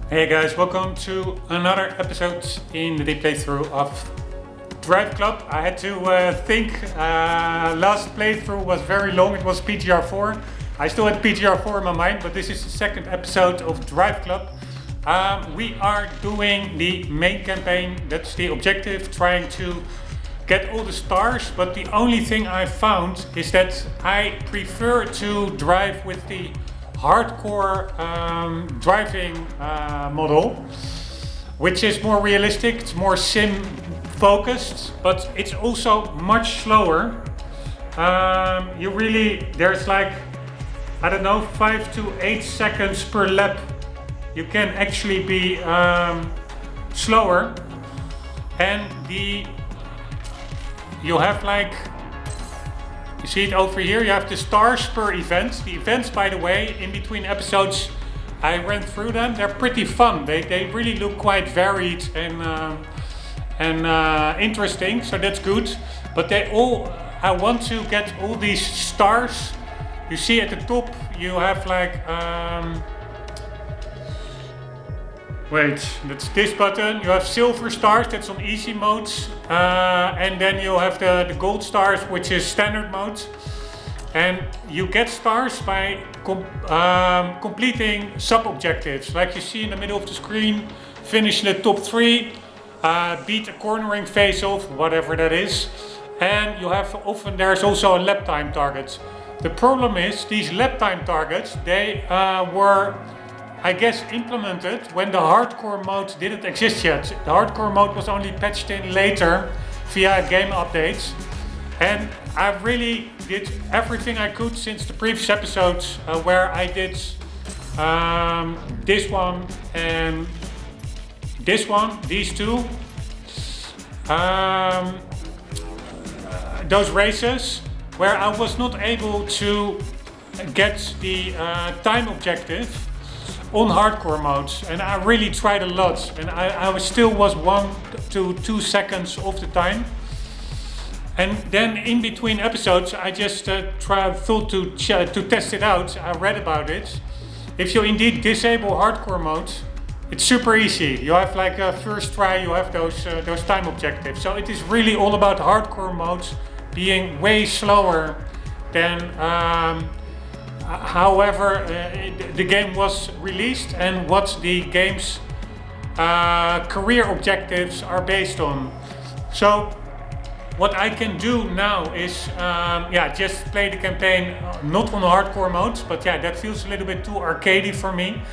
Hey guys, welcome to another episode in the playthrough of Driveclub. I had to think, last playthrough was very long, it was PGR4. I still had PGR4 in my mind, but this is the second episode of Driveclub. We are doing the main campaign, that's the objective, trying to get all the stars, but the only thing I found is that I prefer to drive with the hardcore driving model, which is more realistic, it's more sim focused, but it's also much slower. There's like, I don't know, 5 to 8 seconds per lap. You can actually be slower, and you have like, you see it over here, you have the stars per event. The events, by the way, in between episodes, I ran through them. They're pretty fun. They really look quite varied and interesting, so that's good. But I want to get all these stars. You see at the top, you have like, that's this button. You have silver stars, that's on easy mode. And then you have the gold stars, which is standard mode. And you get stars by completing sub-objectives. Like you see in the middle of the screen, finish the top 3, beat a cornering face-off, whatever that is. And you have there's also a lap time target. The problem is, these lap time targets, they were, I guess, implemented when the hardcore mode didn't exist yet. The hardcore mode was only patched in later via game updates. And I really did everything I could since the previous episodes where I did this one and this one, these two. Those races where I was not able to get the time objective on hardcore modes, and I really tried a lot, and I still was 1 to 2 seconds off the time. And then in between episodes, I just thought to test it out. I read about it. If you indeed disable hardcore mode, it's super easy. You have like a first try, you have those time objectives. So it is really all about hardcore modes being way slower than however the game was released and what the game's career objectives are based on. So what I can do now is just play the campaign not on hardcore modes, but that feels a little bit too arcadey for me.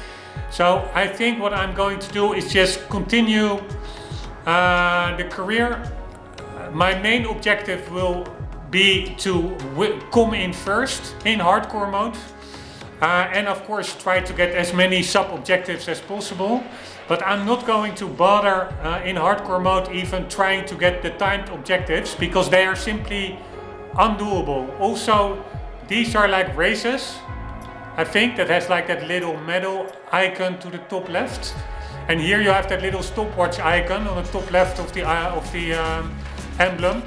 So I think what I'm going to do is just continue the career. My main objective will be to come in first in hardcore mode, and of course try to get as many sub-objectives as possible, but I'm not going to bother in hardcore mode even trying to get the timed objectives, because they are simply undoable. Also, these are like races, I think, that has like that little medal icon to the top left, and here you have that little stopwatch icon on the top left of the emblem.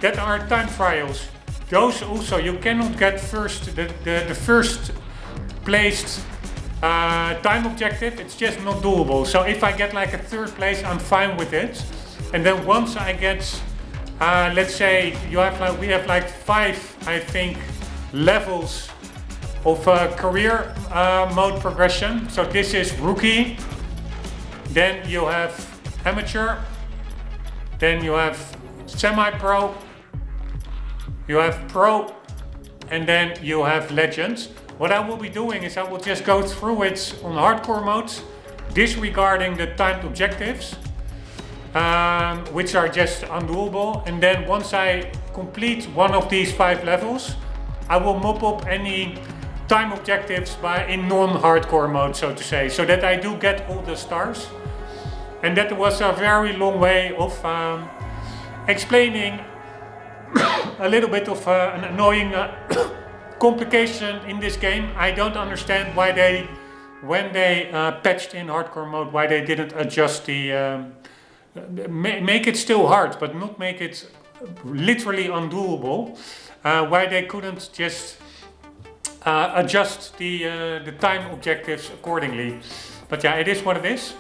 That are time trials. Those also, you cannot get the first placed time objective, it's just not doable. So if I get like a 3rd place, I'm fine with it. And then once I get, let's say we have like 5, I think, levels of career mode progression. So this is rookie, then you have amateur, then you have semi-pro, you have pro, and then you have legend. What I will be doing is I will just go through it on hardcore mode, disregarding the timed objectives, which are just undoable. And then once I complete one of these 5 levels, I will mop up any time objectives in non-hardcore mode, so to say, so that I do get all the stars. And that was a very long way of explaining a little bit of an annoying complication in this game. I don't understand why when they patched in hardcore mode, why they didn't adjust the make it still hard, but not make it literally undoable. Why they couldn't just adjust the time objectives accordingly. But yeah, it is what it is.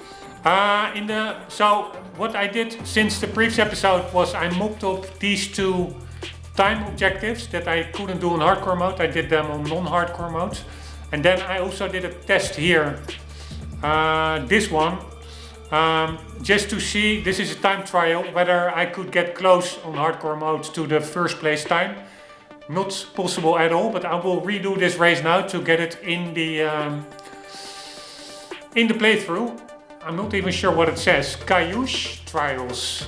So what I did since the previous episode was I mocked up these two time objectives that I couldn't do in hardcore mode. I did them on non-hardcore mode. And then I also did a test here, this one, just to see, this is a time trial, whether I could get close on hardcore mode to the first place time. Not possible at all, but I will redo this race now to get it in the playthrough. I'm not even sure what it says. Cayoosh Trials.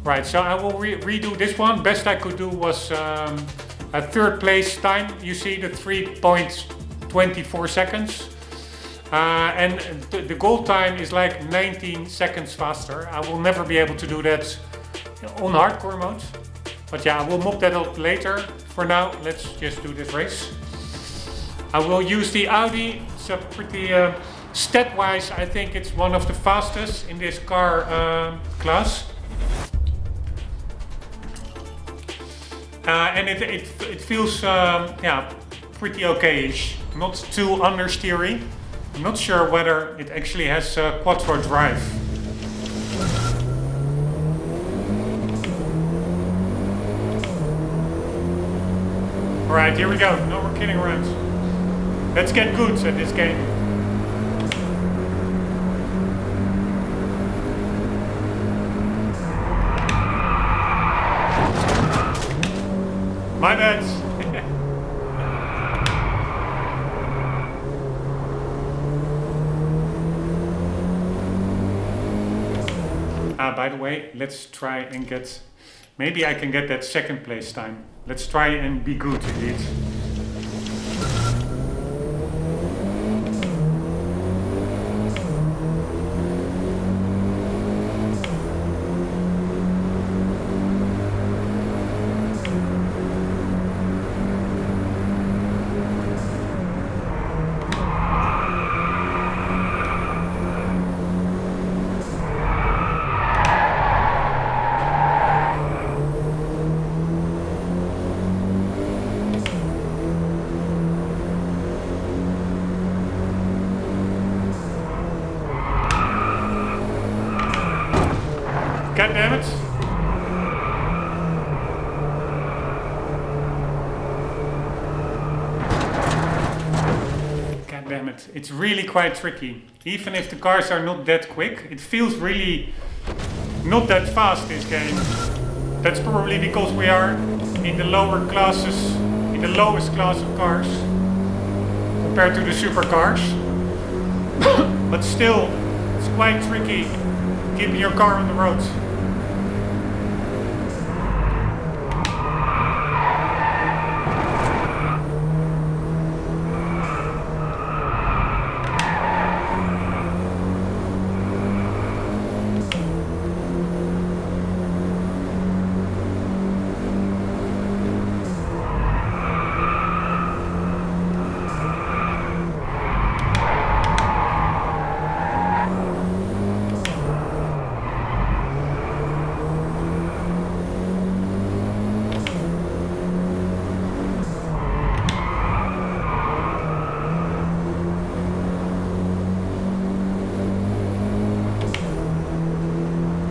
Right, so I will redo this one. Best I could do was a third place time. You see the 3.24 seconds. And the goal time is like 19 seconds faster. I will never be able to do that on hardcore mode. But yeah, I will mock that up later. For now, let's just do this race. I will use the Audi. It's a pretty, stat-wise, I think it's one of the fastest in this car class. And it feels, yeah, pretty okay-ish. Not too understeery. I'm not sure whether it actually has quattro drive. Alright, here we go. No more kidding around. Let's get good at this game. My bad. By the way, let's try and get... Maybe I can get that second place time. Let's try and be good indeed. God damn it. God damn it. It's really quite tricky. Even if the cars are not that quick, it feels really not that fast, this game. That's probably because we are in the lower classes, in the lowest class of cars compared to the supercars. But still, it's quite tricky keeping your car on the road.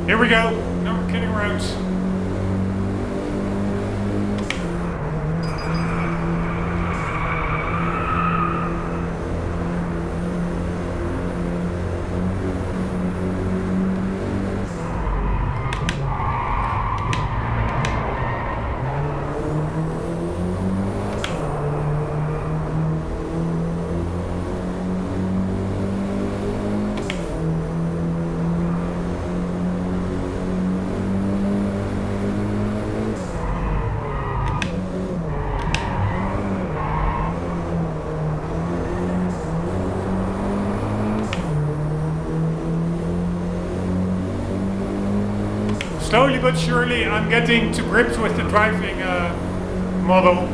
Here we go. No more kidding around. Slowly but surely I'm getting to grips with the driving model.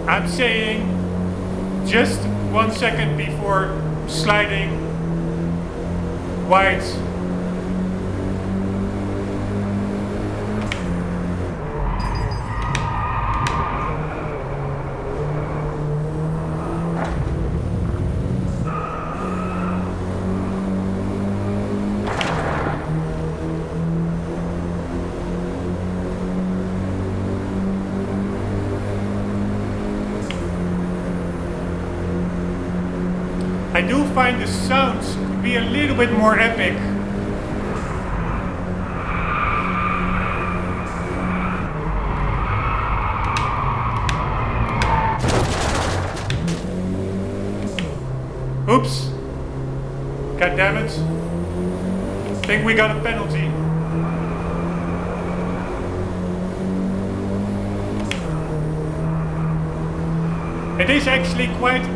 I'm saying just 1 second before sliding wide. I do find the sounds could be a little bit more epic. Oops. God damn it. I think we got a penalty. It is actually quite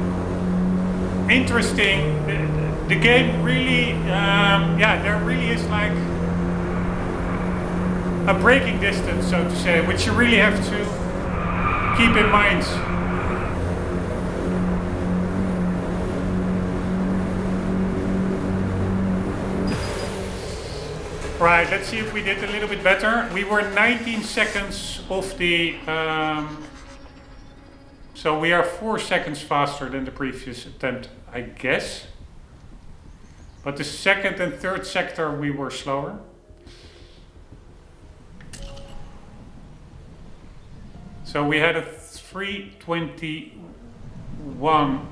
interesting. The game really, yeah, there really is like a braking distance, so to say, which you really have to keep in mind. Right, let's see if we did a little bit better. We were 19 seconds off the, so we are 4 seconds faster than the previous attempt, I guess. But the second and third sector we were slower. So we had a 3:21.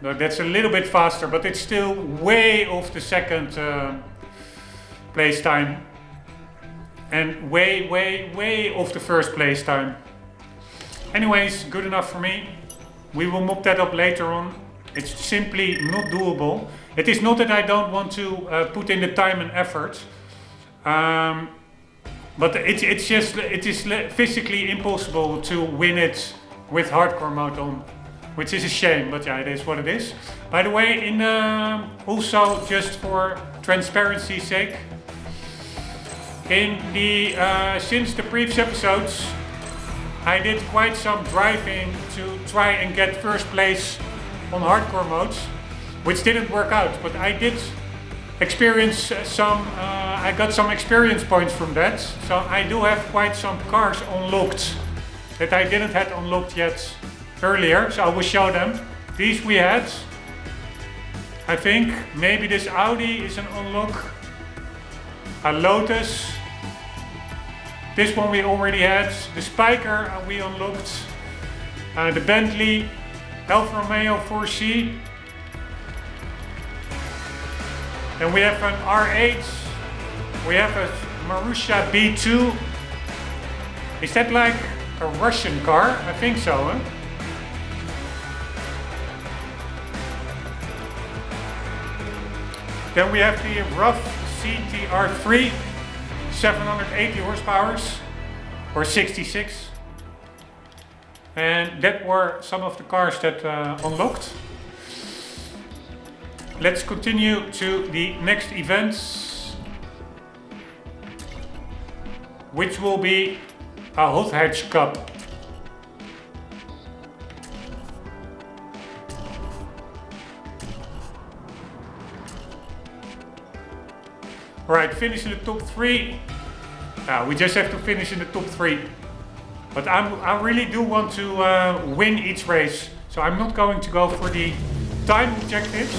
No, that's a little bit faster, but it's still way off the second place time. And way off the first place time. Anyways, good enough for me. We will mock that up later on. It's simply not doable. It is not that I don't want to put in the time and effort. But it is physically impossible to win it with hardcore mode on. Which is a shame, but yeah, it is what it is. By the way, in also just for transparency's sake, in the since the previous episodes, I did quite some driving to try and get first place on hardcore modes, which didn't work out. But I did experience some. I got some experience points from that, so I do have quite some cars unlocked that I didn't have unlocked yet earlier, so I will show them. These we had. I think maybe this Audi is an unlock. A Lotus. This one we already had. The Spiker we unlocked. The Bentley, Alfa Romeo 4C. And we have an R8. We have a Marussia B2. Is that like a Russian car? I think so, huh? Then we have the rough CTR3, 780 horsepower, or 66. And that were some of the cars that unlocked. Let's continue to the next events, which will be a hot hatch cup. Alright, finish in the top 3. We just have to finish in the top 3. But I really do want to win each race. So I'm not going to go for the time objectives.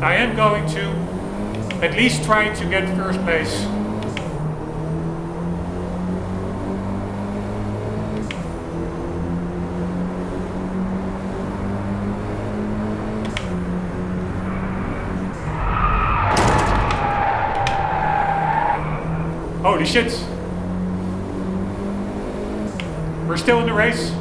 I am going to at least try to get first place. Holy shit! We're still in the race.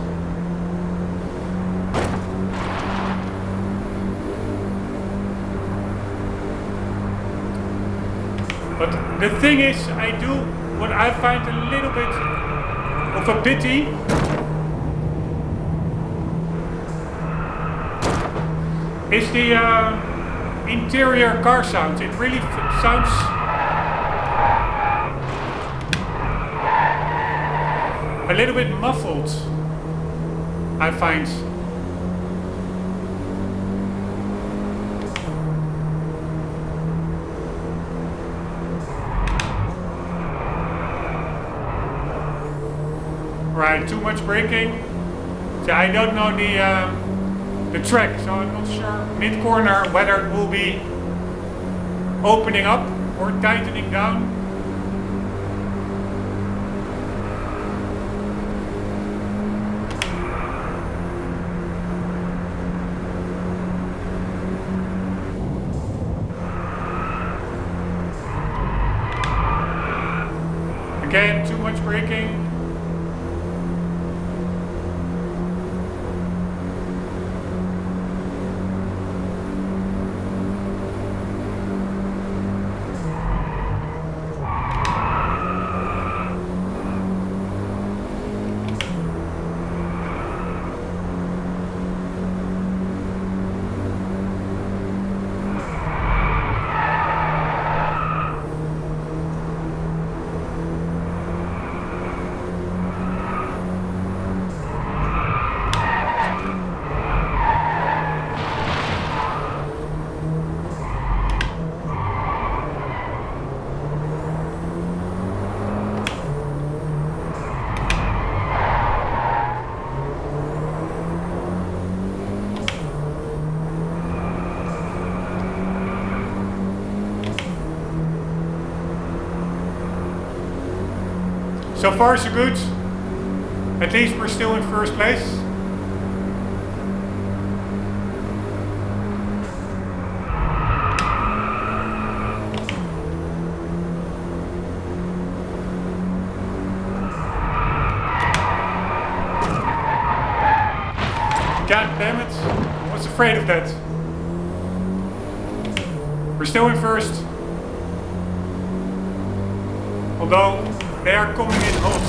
But the thing is, I do what I find a little bit of a pity. Is the interior car sound. It really sounds a little bit muffled, I find. Alright, too much braking. So I don't know the track, so I'm not sure mid-corner whether it will be opening up or tightening down. Again, too much braking. So far so good. At least we're still in first place. God damn it. I was afraid of that. We're still in first. Although they are coming in hot.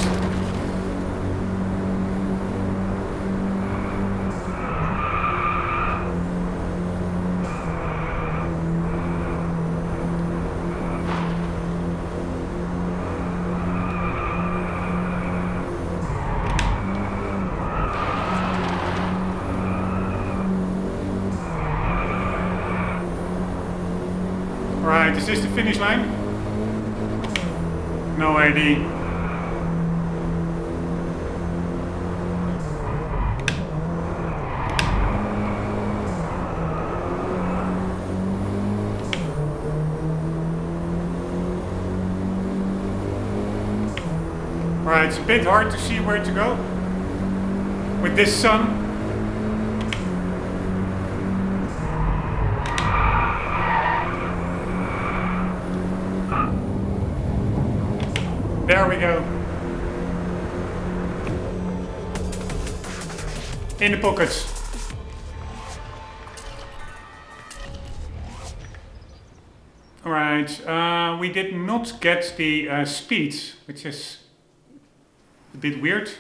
Alright, is this the finish line? No idea. Alright, it's a bit hard to see where to go with this sun. There we go. In the pockets. Alright, we did not get the speed, which is a bit weird.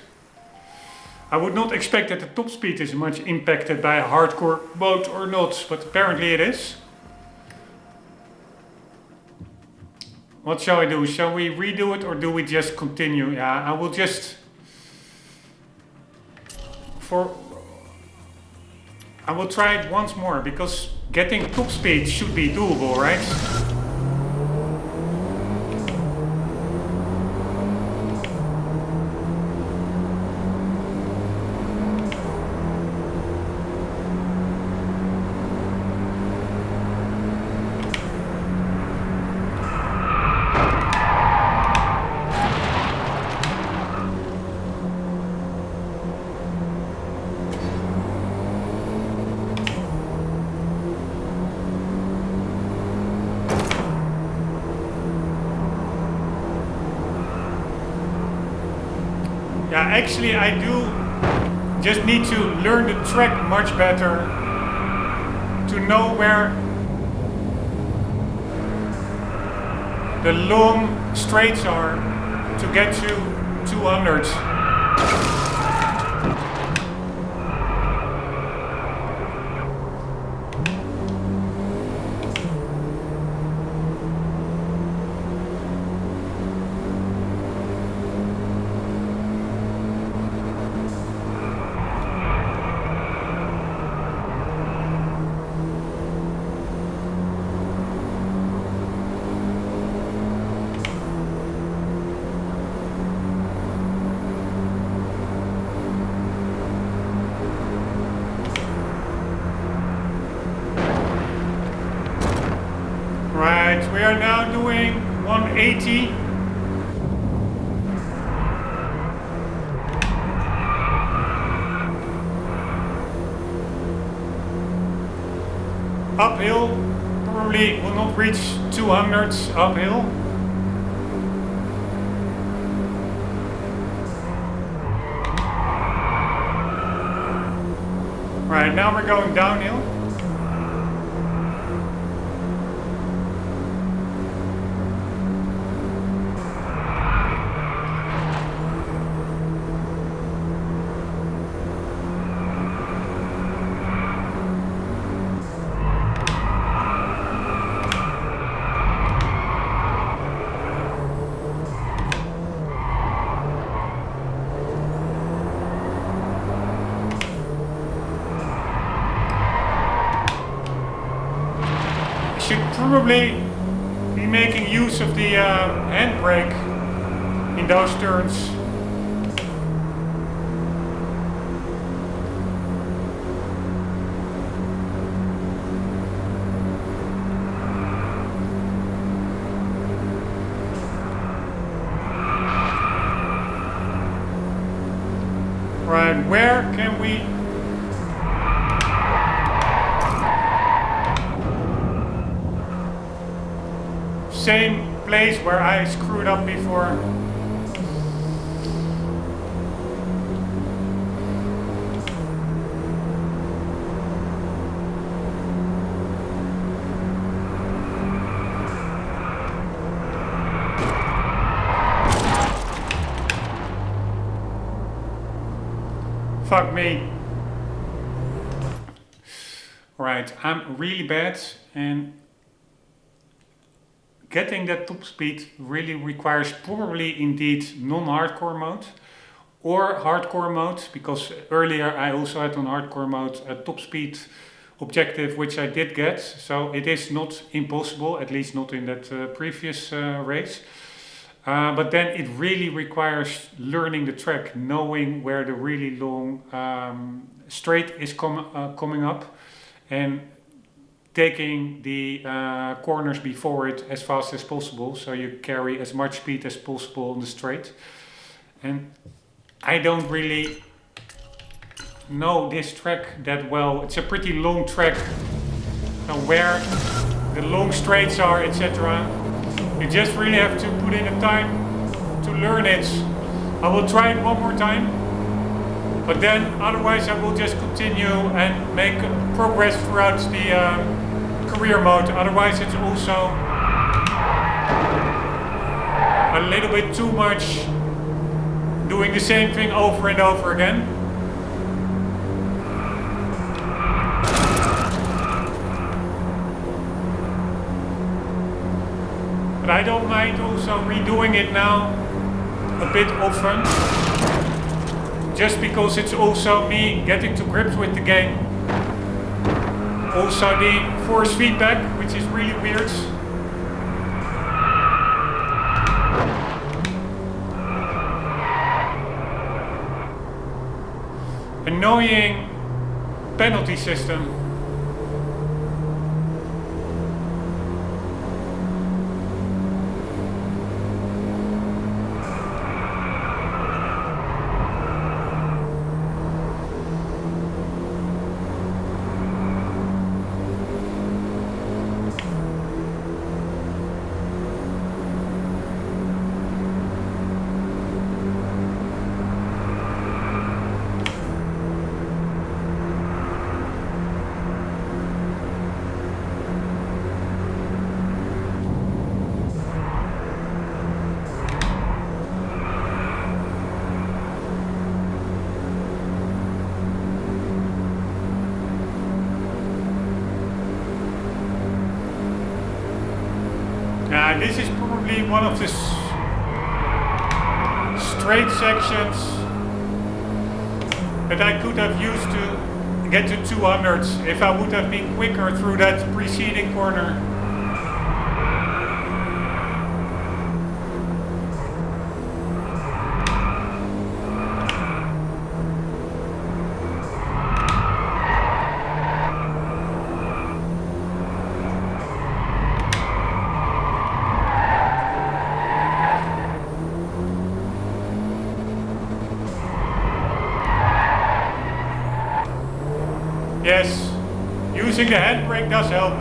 I would not expect that the top speed is much impacted by a hardcore mode or not, but apparently it is. What shall I do? Shall we redo it or do we just continue? Yeah, I will just... I will try it once more, because getting top speed should be doable, right? Yeah, actually I do just need to learn the track much better to know where the long straights are to get to 200. Right, we are now doing 180. Uphill, probably will not reach 200 uphill. Right, now we're going downhill. Should probably be making use of the handbrake in those turns. Right, where can we same place where I screwed up before. Fuck me. Right, I'm really bad, and getting that top speed really requires probably indeed non-hardcore mode or hardcore mode, because earlier I also had on hardcore mode a top speed objective, which I did get, so it is not impossible, at least not in that previous race. But then it really requires learning the track, knowing where the really long straight is coming up, and taking the corners before it as fast as possible, so you carry as much speed as possible on the straight. And I don't really know this track that well. It's a pretty long track, where the long straights are, etc. You just really have to put in the time to learn it. I will try it one more time, but then otherwise I will just continue and make progress throughout the career mode. Otherwise it's also a little bit too much doing the same thing over and over again. But I don't mind also redoing it now a bit often, just because it's also me getting to grips with the game. Also the force feedback, which is really weird. Annoying penalty system. This is probably one of the straight sections that I could have used to get to 200s if I would have been quicker through that preceding corner. Using the handbrake does help.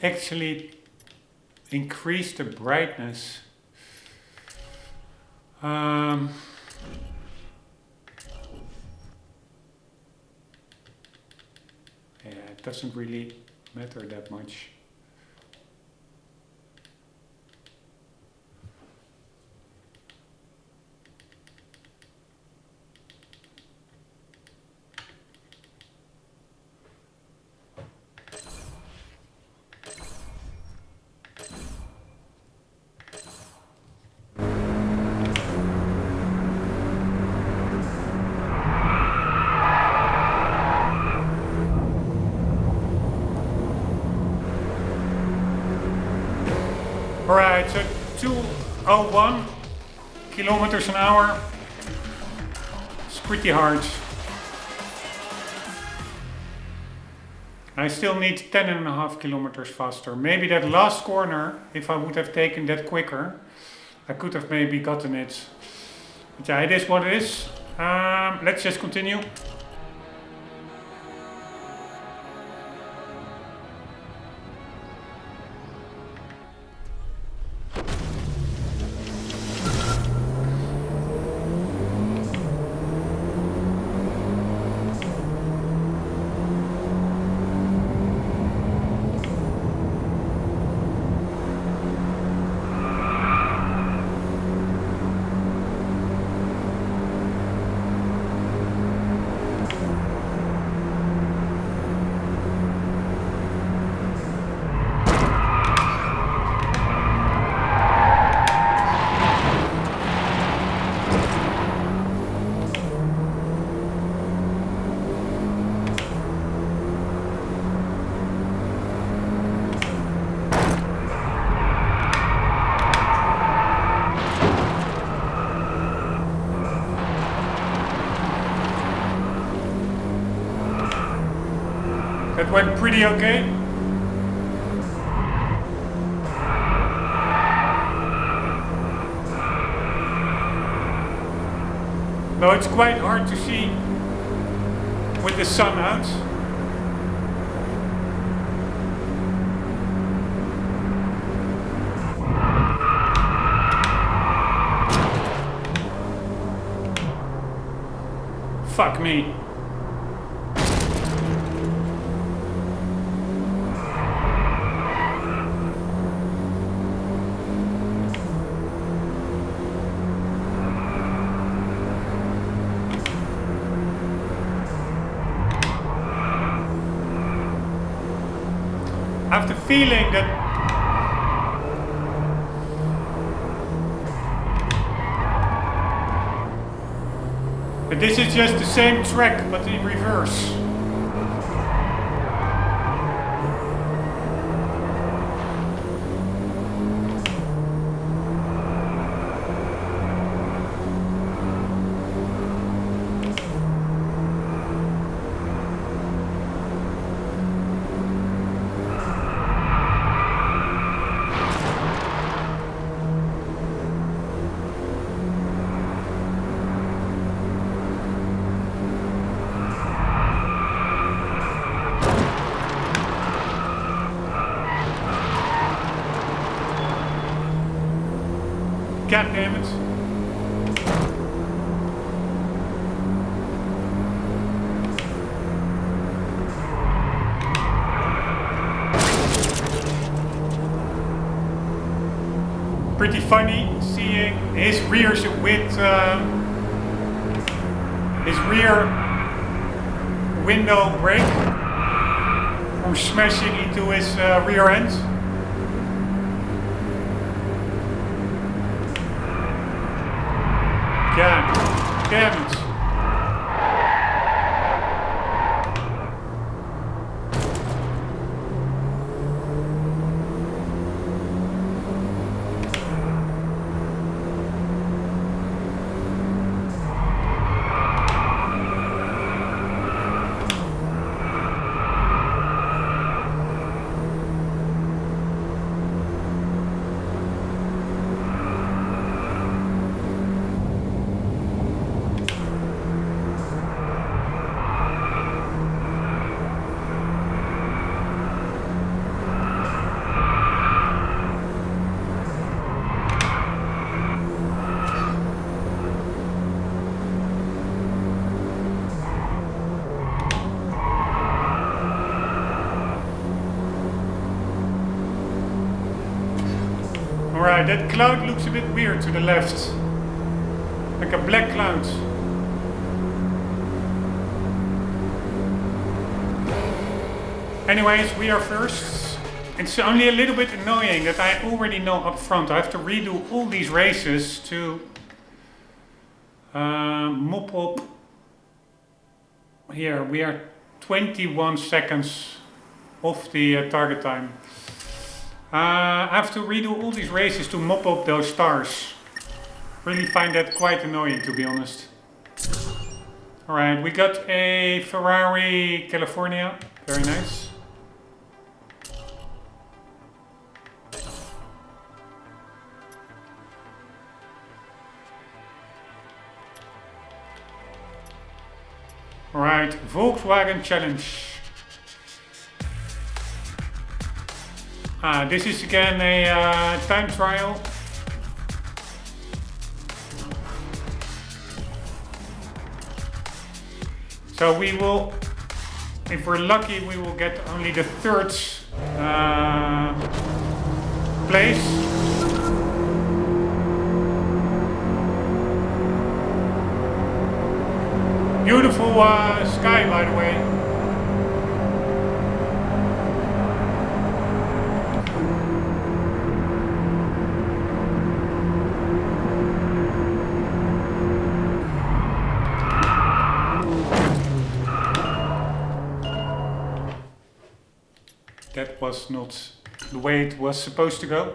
Actually increase the brightness. Yeah, it doesn't really matter that much. Alright, so 201 kilometers an hour. It's pretty hard. I still need 10.5 kilometers faster. Maybe that last corner, if I would have taken that quicker, I could have maybe gotten it. But yeah, it is what it is. Let's just continue. That went pretty okay. No, it's quite hard to see with the sun out. Fuck me. I have the feeling that this is just the same track but in reverse. God damn it. Pretty funny seeing his rear window brake from smashing into his rear end. God damn it. Alright, that cloud looks a bit weird to the left. Like a black cloud. Anyways, we are first. It's only a little bit annoying that I already know up front. I have to redo all these races to mop up. Here, we are 21 seconds off the target time. I have to redo all these races to mop up those stars. Really find that quite annoying, to be honest. Alright, we got a Ferrari California. Very nice. Alright, Volkswagen Challenge. This is again a time trial. So we will, if we're lucky, we will get only the third place. Beautiful sky, by the way. That was not the way it was supposed to go.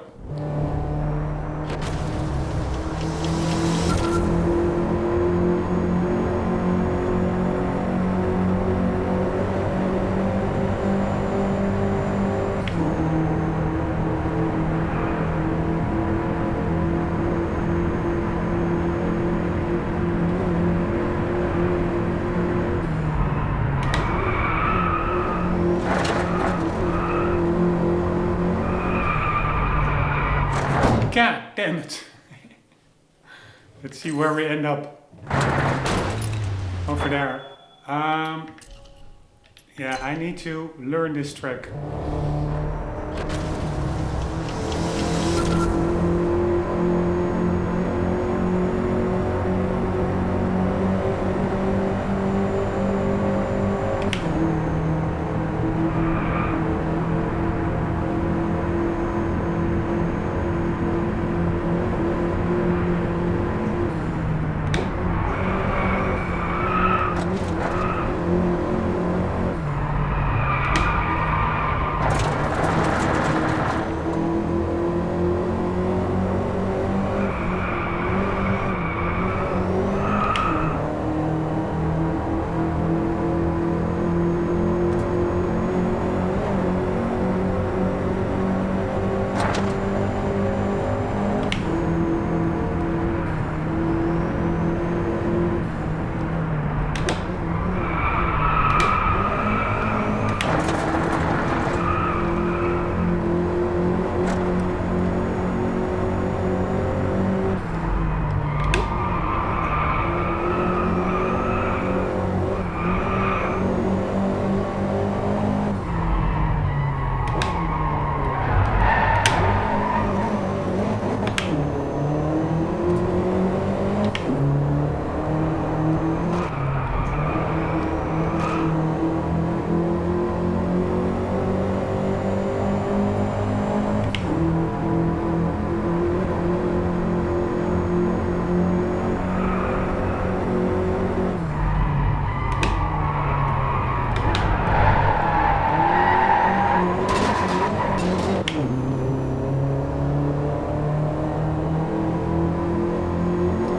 God damn it. Let's see where we end up. Over there. Yeah, I need to learn this track.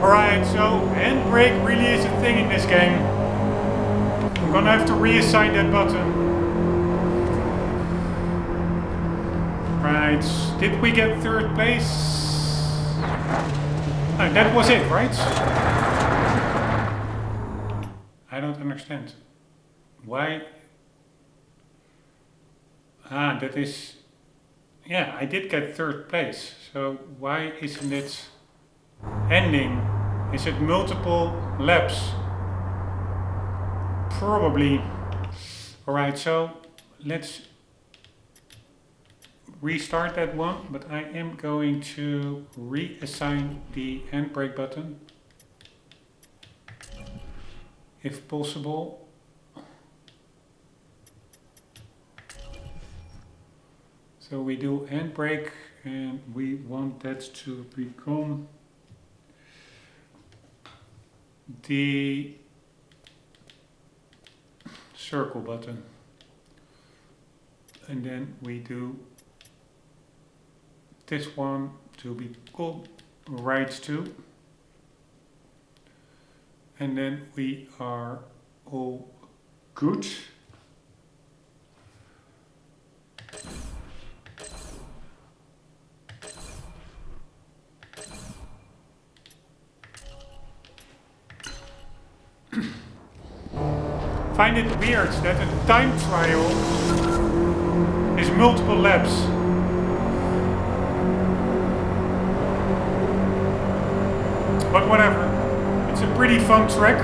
Alright, so handbrake really is a thing in this game. I'm gonna have to reassign that button. Right, did we get third place? Oh, that was it, right? I don't understand. Why? Ah, that is... Yeah, I did get third place. So why isn't it ending? Is it multiple laps? Probably. Alright, so let's restart that one, but I am going to reassign the handbrake button if possible. So we do handbrake and we want that to become the circle button. And then we do this one to be called right to. And then we are all good. Find it weird that a time trial is multiple laps. But whatever, it's a pretty fun track.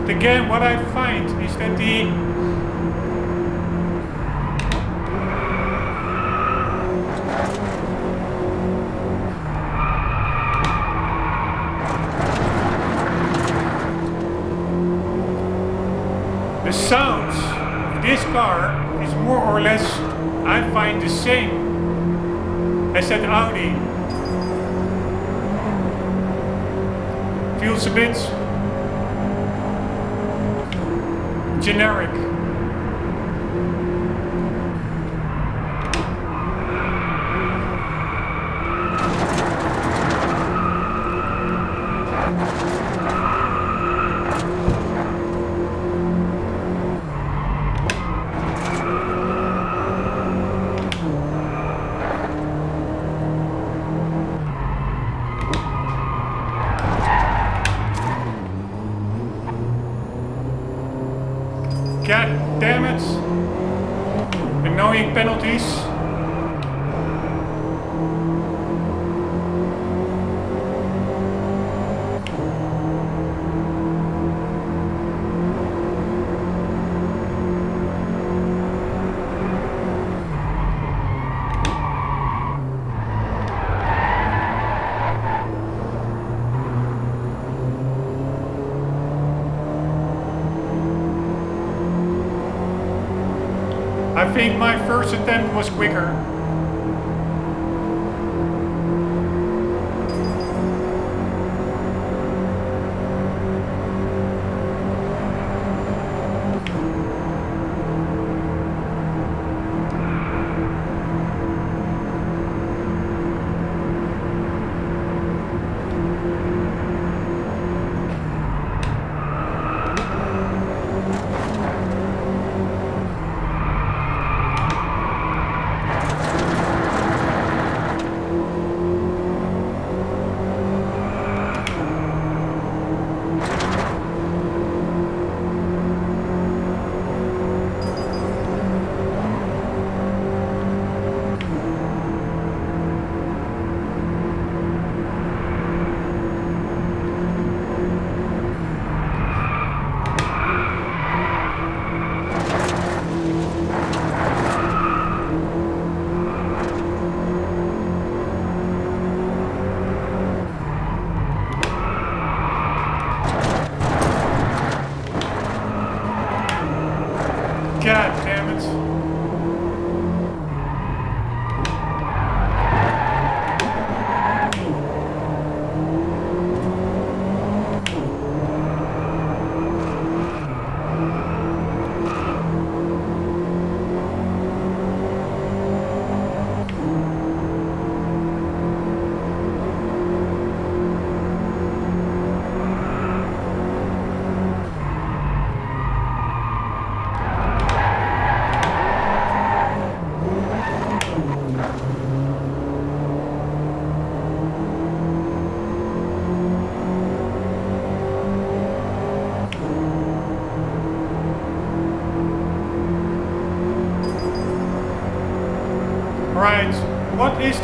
Again, what I find is that the sound of this car is more or less, I find, the same as that Audi. Feels a bit generic. God damn it. Annoying penalties. I think my first attempt was quicker.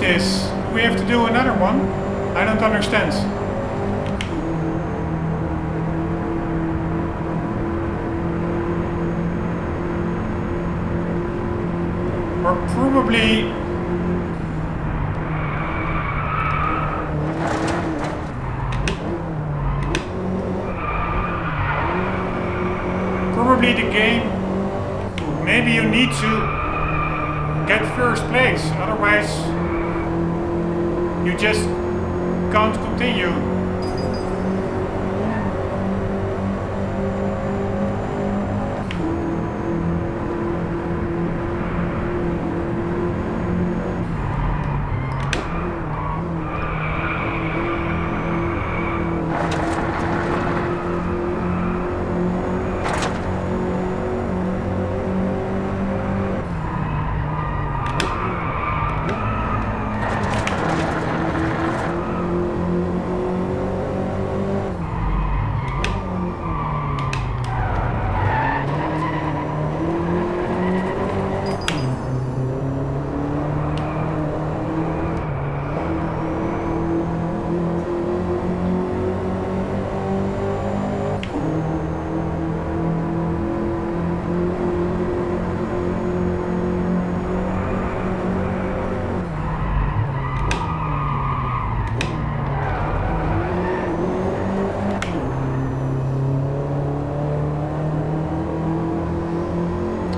this? Do we have to do another one? I don't understand. Or probably... Probably the game... Maybe you need to get first place, otherwise you just can't continue.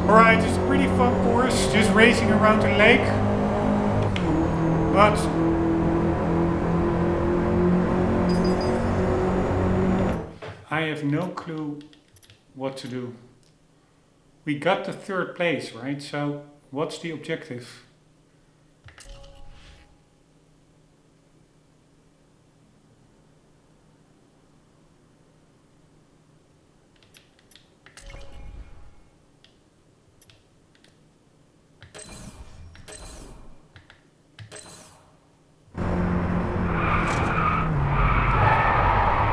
Alright, it's a pretty fun course, just racing around the lake. But I have no clue what to do. We got the third place, right? So what's the objective?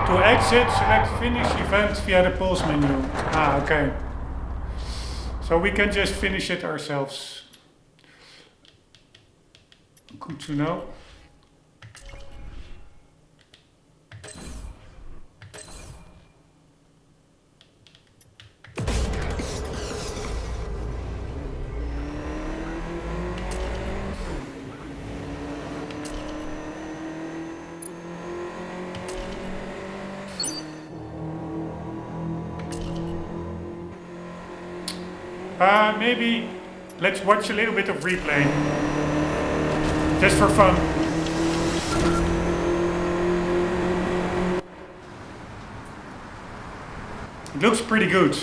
To exit, select finish event via the pulse menu. Ah, okay. So we can just finish it ourselves. Good to know. Maybe let's watch a little bit of replay. Just for fun. It looks pretty good.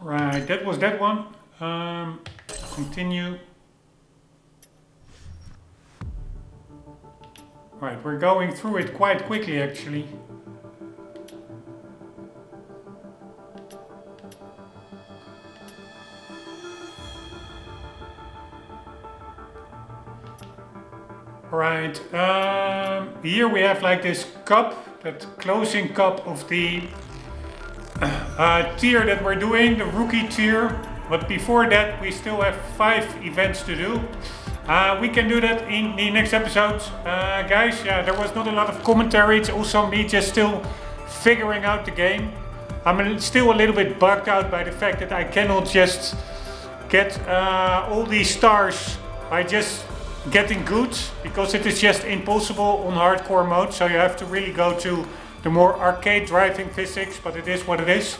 Right, that was that one. Continue. Right, we're going through it quite quickly actually. Right, here we have like this cup, that closing cup of the tier that we're doing, the rookie tier. But before that, we still have 5 events to do. We can do that in the next episode. Guys, yeah, there was not a lot of commentary. It's also me just still figuring out the game. I'm still a little bit bugged out by the fact that I cannot just get all these stars by just getting good, because it is just impossible on hardcore mode. So you have to really go to the more arcade driving physics, but it is what it is.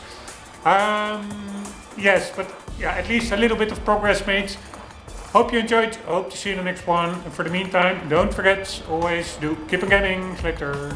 Yes, but yeah, at least a little bit of progress made. Hope you enjoyed. Hope to see you in the next one. And for the meantime, don't forget, always do keep on gaming. Later.